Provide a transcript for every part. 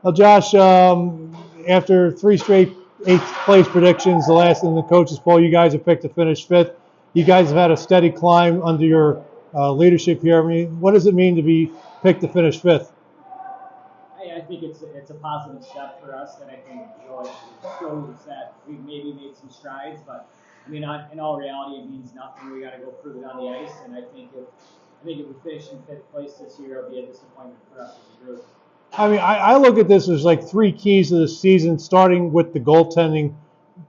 Well, Josh, after three straight eighth place predictions, the last in the coaches poll, you guys have picked to finish fifth. You guys have had a steady climb under your leadership here. I mean, what does it mean to be picked to finish fifth? I think it's a positive step for us, and I think it shows that we've maybe made some strides. But I mean, in all reality, it means nothing. We got to go prove it on the ice, and I think if we finish in fifth place this year, it'll be a disappointment for us as a group. I mean, I look at this as like three keys to the season, starting with the goaltending.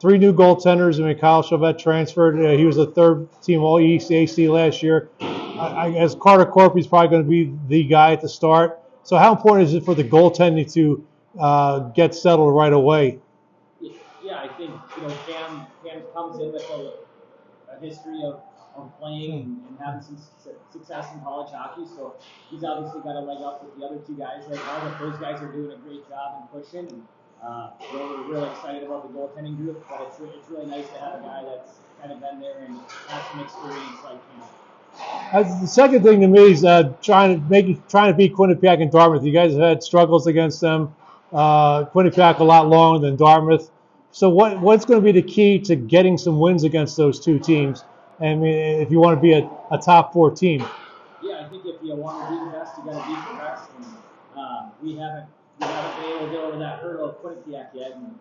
Three new goaltenders. I mean, Kyle Chauvet transferred. He was a third team All East AC last year. I guess Carter Corpy's probably going to be the guy at the start. So, how important is it for the goaltending to get settled right away? Yeah, I think Cam comes in with a history of playing and having some success in college hockey. So he's obviously got a leg up with the other two guys right now. But those guys are doing a great job in pushing. And we're really excited about the goaltending group. But it's really nice to have a guy that's kind of been there and has some experience like him. The second thing to me is trying to beat Quinnipiac and Dartmouth. You guys have had struggles against them. Quinnipiac a lot longer than Dartmouth. So what's going to be the key to getting some wins against those two teams? I mean, if you want to be a top four team. Yeah, I think if you want to be the best, you got to beat the best. And we haven't been able to get over that hurdle of Quinnipiac yet. And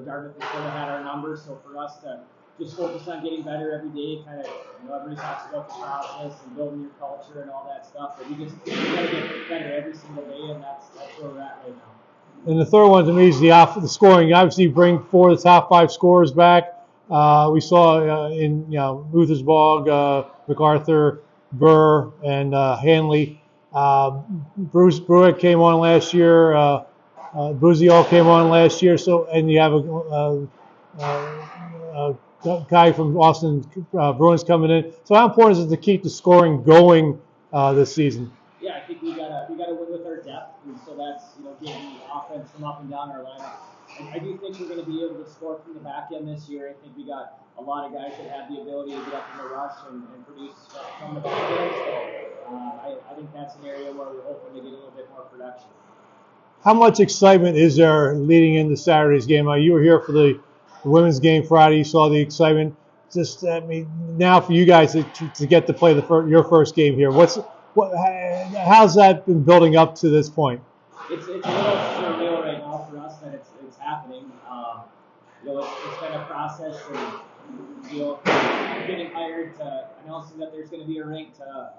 Dartmouth has sort of had our numbers. So for us to just focus on getting better every day, kind of everybody talks about the process and building your culture and all that stuff. But we got to get better every single day, and that's where we're at right now. And the third one to me is the scoring. Obviously, you bring four of the top five scorers back. We saw in Ruthersbog, MacArthur, Burr, and Hanley. Bruce Bruick came on last year. Buziol came on last year. So, and you have a guy from Austin Bruins coming in. So, how important is it to keep the scoring going this season? Yeah, I think we gotta win with our depth, and so that's getting the offense from up and down our lineup. I do think we're going to be able to score from the back end this year. I think we got a lot of guys that have the ability to get up in the rush and produce from the back end. So I think that's an area where we're hoping to get a little bit more production. How much excitement is there leading into Saturday's game? You were here for the women's game Friday. You saw the excitement. Just, I mean, now for you guys to get to play your first game here, how's that been building up to this point? It's a little surreal right now for us that it's happening. It's been a process from getting hired to announcing that there's going to be a rink to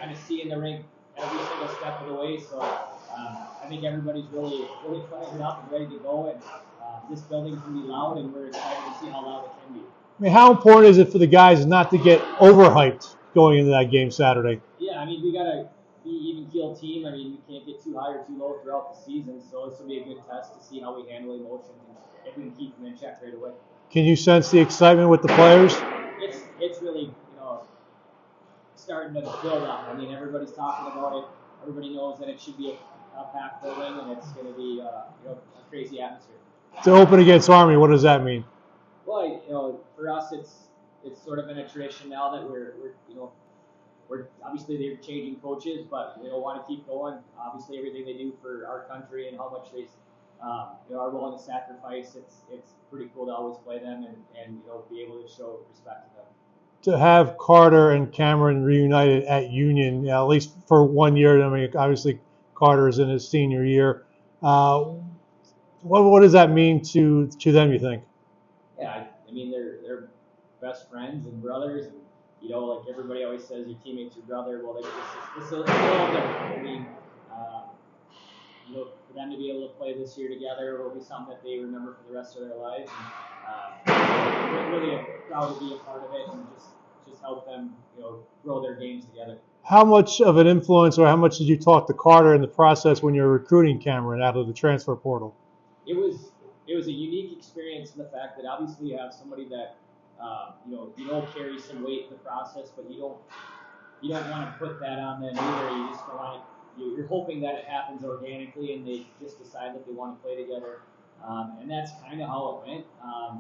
kind of seeing the rink every single step of the way. So I think everybody's really fired up and ready to go. And this building can be loud, and we're excited to see how loud it can be. I mean, how important is it for the guys not to get overhyped going into that game Saturday? Yeah, I mean, we got to be even keel team. I mean, we can't get too high or too low throughout the season. So this will be a good test to see how we handle emotions and if we can keep them in check right away. Can you sense the excitement with the players? It's really starting to build up. I mean, everybody's talking about it. Everybody knows that it should be a packed building, and it's going to be a crazy atmosphere. To open against Army, what does that mean? Well, for us, it's sort of been a tradition now that we're obviously they're changing coaches, but we don't want to keep going. Obviously, everything they do for our country and how much they are willing to sacrifice. It's pretty cool to always play them and be able to show respect to them. To have Carter and Cameron reunited at Union, at least for 1 year. I mean, obviously Carter's in his senior year. What does that mean to them? You think? Yeah, I mean they're best friends and brothers, and like everybody always says, your teammate's your brother. Well, this is a little different. I mean, for them to be able to play this year together will be something that they remember for the rest of their lives. And really proud to be a part of it and just help them, grow their games together. How much of an influence, or how much did you talk to Carter in the process when you were recruiting Cameron out of the transfer portal? It was a unique experience in the fact that obviously you have somebody that carries some weight in the process, but you don't want to put that on them either. You just want you're hoping that it happens organically and they just decide that they want to play together. And that's kind of how it went.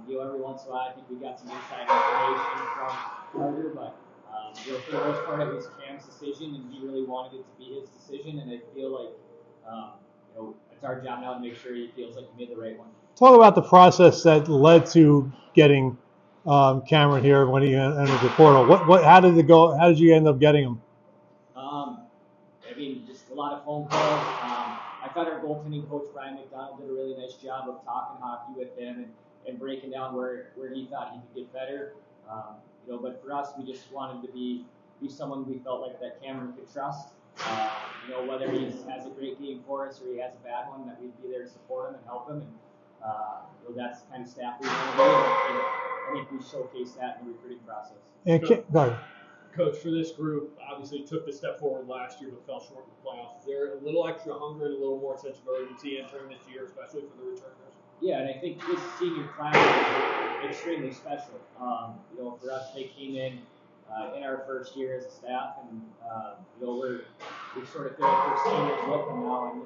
Every once in a while, I think we got some inside information from Carter, but for the most part, it was Cam's decision, and he really wanted it to be his decision. And I feel like, I it's our job now to make sure he feels like he made the right one. Talk about the process that led to getting Cameron here when he entered the portal. How did it go? How did you end up getting him? I mean, just a lot of phone calls. I thought our goaltending coach, Brian McDonald, did a really nice job of talking hockey with him and breaking down where he thought he could get better. But for us, we just wanted to be someone we felt like that Cameron could trust. Whether he has a great game for us or he has a bad one, that we'd be there to support him and help him. And that's the kind of staff we want to be. And I think we showcased that in the recruiting process. Go ahead. Coach, for this group, obviously took the step forward last year but fell short in the playoffs. Is there a little extra hunger and a little more sense of urgency entering this year, especially for the returners? Yeah, and I think this senior class is extremely special. For us, they came in our first year as a staff, and we sort of feel like we're seniors with them now, and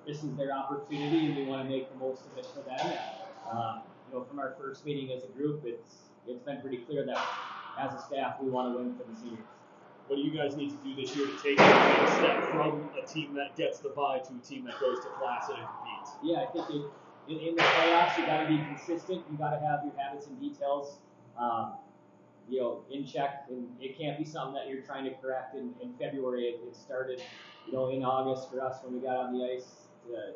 this is their opportunity, and we want to make the most of it for them. From our first meeting as a group, it's been pretty clear that as a staff we want to win for the seniors. What do you guys need to do this year to take that next step from a team that gets the bye to a team that goes to Placid and competes? Yeah, I think in the playoffs you got to be consistent. You got to have your habits and details, in check, and it can't be something that you're trying to correct in February. It started, in August for us when we got on the ice to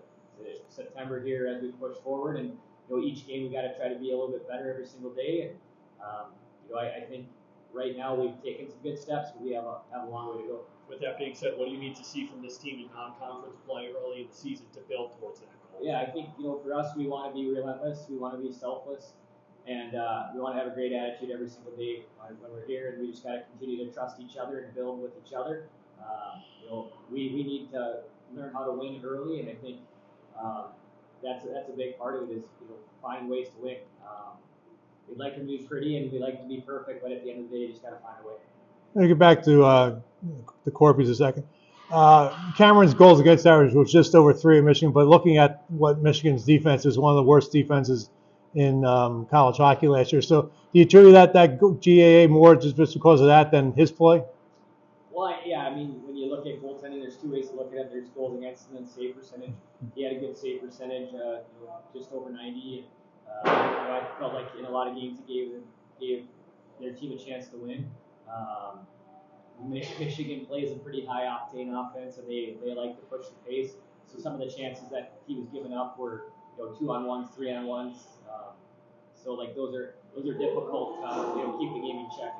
September here as we push forward, and each game we got to try to be a little bit better every single day. And I think right now we've taken some good steps, but we have a long way to go. With that being said, what do you need to see from this team in non-conference play early in the season to build towards that goal? Yeah, I think for us we want to be relentless, we want to be selfless, and we want to have a great attitude every single day when we're here, and we just got to continue to trust each other and build with each other. We need to learn how to win early, and I think that's a big part of it is find ways to win. We'd like to be pretty and we'd like to be perfect, but at the end of the day, you just got to find a way. Let me get back to the Corpies a second. Cameron's goals against average was just over 3 at Michigan, but looking at what Michigan's defense is, one of the worst defenses in college hockey last year. So do you attribute that GAA more just because of that than his play? Well, I mean, when you look at goaltending, there's two ways to look at it. There's goals against and then save percentage. He had a good save percentage, just over 90. I felt like in a lot of games he gave their team a chance to win. Michigan plays a pretty high octane offense, and they like to push the pace. So some of the chances that he was giving up were 2-on-1s, 3-on-1s. So those are difficult. Keep the game in check.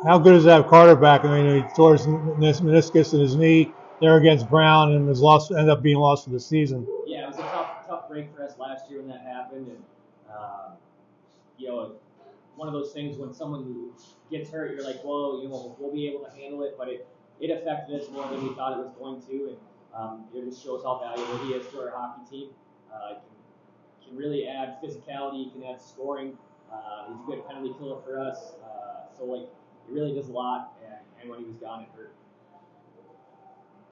How good is that Carter back? I mean, he tore his meniscus in his knee there against Brown and ended up being lost for the season. Yeah, it was a tough break for us last year when that happened, and one of those things when someone gets hurt, you're like, well, we'll be able to handle it, but it affected us more than we thought it was going to, and it just shows how valuable he is to our hockey team. Can really add physicality, he can add scoring. He's a good penalty killer for us, so he really does a lot, and when he was gone, it hurt.